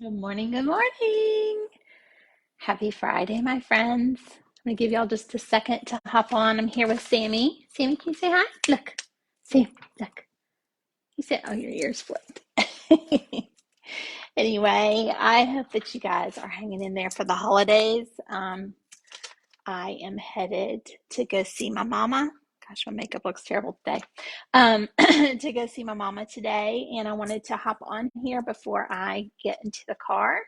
Good morning, good morning. Happy Friday, my friends. I'm gonna give y'all just a second to hop on. I'm here with Sammy. Sammy, can you say hi? Look. Sam, look. You said, oh, your ears flipped. Anyway, I hope that you guys are hanging in there for the holidays. I am headed to go see my mama. Gosh, my makeup looks terrible today. To go see my mama today, and I wanted to hop on here before I get into the car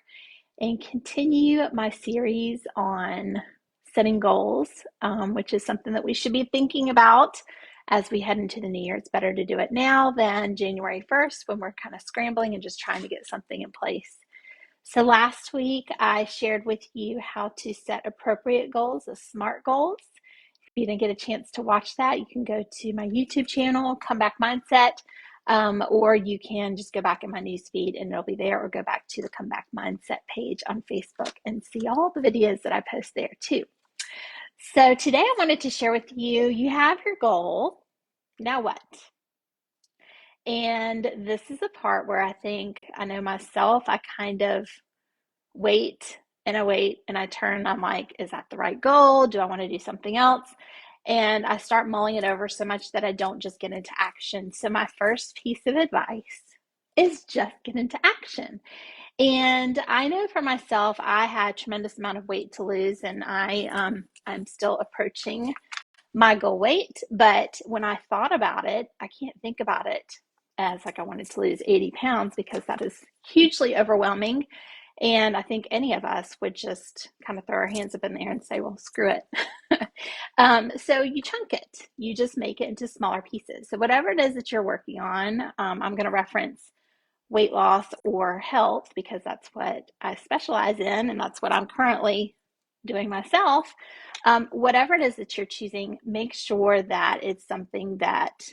and continue my series on setting goals, which is something that we should be thinking about as we head into the new year. It's better to do it now than January 1st when we're kind of scrambling and just trying to get something in place. So last week I shared with you how to set appropriate goals, the SMART goals. If you didn't get a chance to watch that, you can go to my YouTube channel, Comeback Mindset, or you can just go back in my newsfeed and it'll be there, or go back to the Comeback Mindset page on Facebook and see all the videos that I post there too. So today I wanted to share with you, you have your goal, now what? And this is the part where I know myself, I kind of wait and I wait and I turn and I'm like, is that the right goal? Do I want to do something else? And I start mulling it over so much that I don't just get into action. So my first piece of advice is just get into action. And I know for myself, I had a tremendous amount of weight to lose, and I'm still approaching my goal weight. But when I thought about it, I can't think about it as like I wanted to lose 80 pounds because that is hugely overwhelming. And I think any of us would just kind of throw our hands up in the air and say, well, screw it. So you chunk it, you just make it into smaller pieces. So whatever it is that you're working on, I'm going to reference weight loss or health because that's what I specialize in and that's what I'm currently doing myself. Whatever it is that you're choosing, make sure that it's something that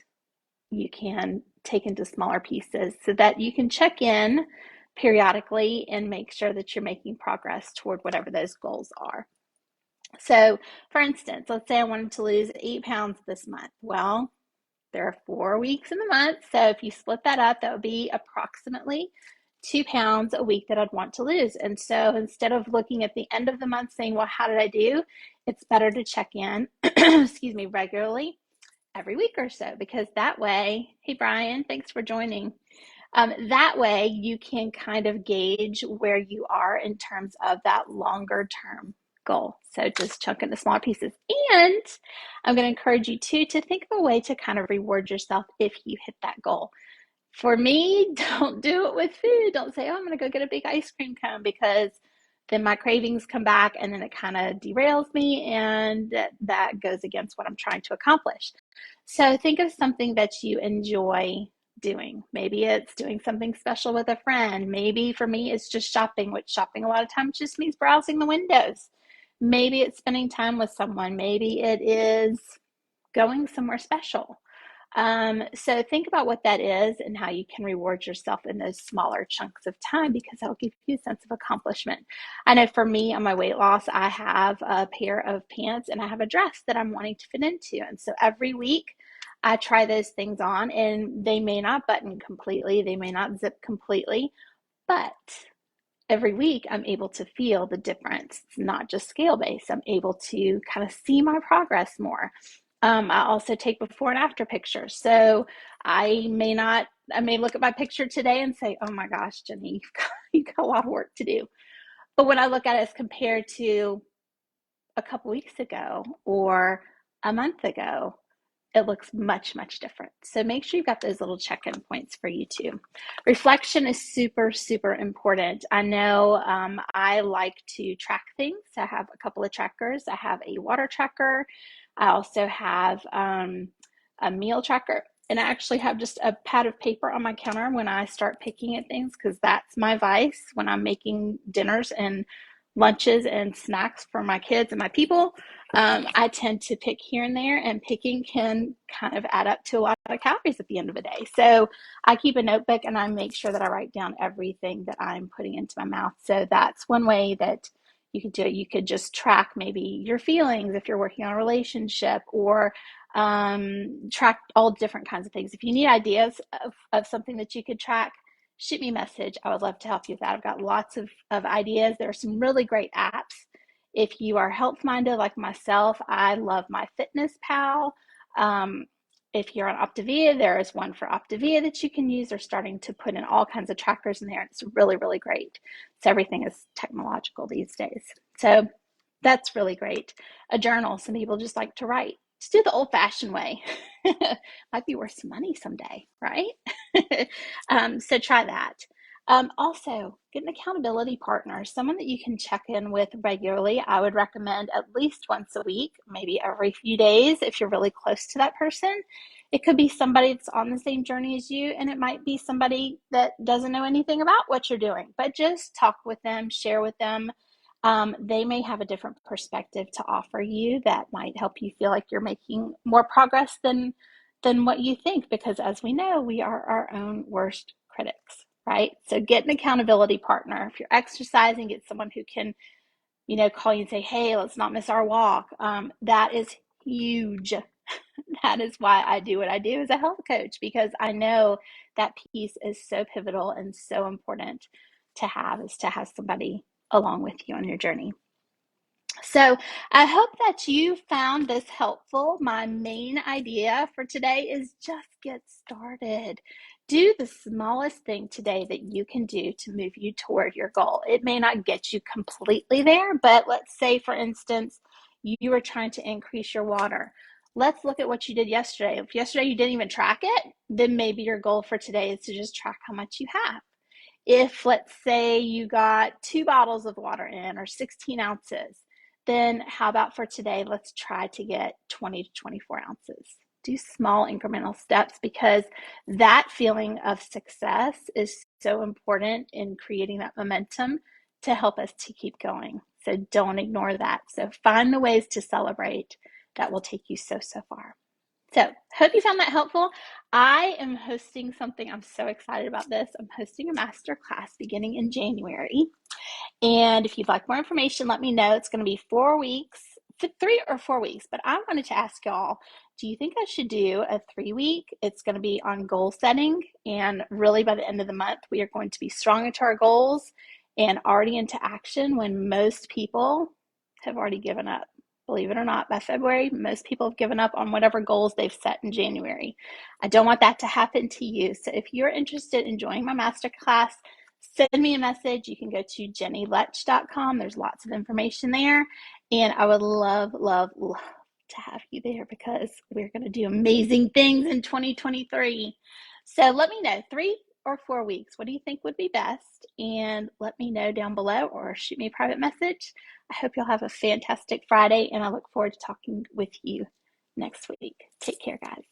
you can take into smaller pieces so that you can check in periodically and make sure that you're making progress toward whatever those goals are. So, for instance, let's say I wanted to lose 8 pounds this month. Well, there are 4 weeks in the month. So, if you split that up, that would be approximately 2 pounds a week that I'd want to lose. And so, instead of looking at the end of the month saying, well, how did I do? It's better to check in, excuse me, regularly every week or so, because that way, hey, Brian, thanks for joining. That way you can kind of gauge where you are in terms of that longer term goal. So just chunk into smaller pieces. And I'm going to encourage you too to think of a way to kind of reward yourself if you hit that goal. For me, don't do it with food. Don't say, oh, I'm going to go get a big ice cream cone, because then my cravings come back and then it kind of derails me, and that goes against what I'm trying to accomplish. So think of something that you enjoy doing. Maybe it's doing something special with a friend. Maybe for me, it's just shopping, which shopping a lot of times just means browsing the windows. Maybe it's spending time with someone. Maybe it is going somewhere special. So think about what that is and how you can reward yourself in those smaller chunks of time, because that'll give you a sense of accomplishment. I know for me on my weight loss, I have a pair of pants and I have a dress that I'm wanting to fit into. And so every week I try those things on, and they may not button completely, they may not zip completely, but every week I'm able to feel the difference. It's not just scale based. I'm able to kind of see my progress more. I also take before and after pictures. So I may look at my picture today and say, oh my gosh, Jenny, you've got a lot of work to do. But when I look at it as compared to a couple weeks ago or a month ago, it looks much, much different. So make sure you've got those little check-in points for you too. Reflection is super, super important. I know I like to track things. I have a couple of trackers. I have a water tracker. I also have a meal tracker. And I actually have just a pad of paper on my counter when I start picking at things, because that's my vice when I'm making dinners and lunches and snacks for my kids and my people. I tend to pick here and there, and picking can kind of add up to a lot of calories at the end of the day. So I keep a notebook and I make sure that I write down everything that I'm putting into my mouth. So that's one way that you could do it. You could just track maybe your feelings if you're working on a relationship, or track all different kinds of things. If you need ideas of something that you could track, shoot me a message. I would love to help you with that. I've got lots of ideas. There are some really great apps. If you are health minded like myself, I love my Fitness Pal. If you're on Optavia, there is one for Optavia that you can use. They're starting to put in all kinds of trackers in there. It's really, really great. So everything is technological these days. So that's really great. A journal. Some people just like to write. Just do the old fashioned way. Might be worth some money someday, right? So try that. Also, get an accountability partner, someone that you can check in with regularly. I would recommend at least once a week, maybe every few days if you're really close to that person. It could be somebody that's on the same journey as you, and it might be somebody that doesn't know anything about what you're doing, but just talk with them, share with them. They may have a different perspective to offer you that might help you feel like you're making more progress than what you think, because as we know, we are our own worst critics, right? So get an accountability partner. If you're exercising, get someone who can, call you and say, hey, let's not miss our walk. That is huge. That is why I do what I do as a health coach, because I know that piece is so pivotal and so important to have, is to have somebody along with you on your journey. So I hope that you found this helpful. My main idea for today is just get started. Do the smallest thing today that you can do to move you toward your goal. It may not get you completely there, but let's say, for instance, you were trying to increase your water. Let's look at what you did yesterday. If yesterday you didn't even track it, then maybe your goal for today is to just track how much you have. If, let's say, you got 2 bottles of water in, or 16 ounces, then how about for today, let's try to get 20 to 24 ounces. Do small incremental steps, because that feeling of success is so important in creating that momentum to help us to keep going. So don't ignore that. So find the ways to celebrate that will take you so far. So hope you found that helpful. I am hosting something. I'm so excited about this. I'm hosting a master class beginning in January. And if you'd like more information, let me know. It's going to be 4 weeks, 3 or 4 weeks. But I wanted to ask y'all, do you think I should do a 3-week? It's going to be on goal setting. And really, by the end of the month, we are going to be strong into our goals and already into action, when most people have already given up. Believe it or not, by February, most people have given up on whatever goals they've set in January. I don't want that to happen to you. So if you're interested in joining my masterclass, send me a message. You can go to jennylech.com. There's lots of information there. And I would love, love, love to have you there, because we're going to do amazing things in 2023. So let me know, 3 or 4 weeks, what do you think would be best? And let me know down below, or shoot me a private message. I hope you'll have a fantastic Friday, and I look forward to talking with you next week. Take care, guys.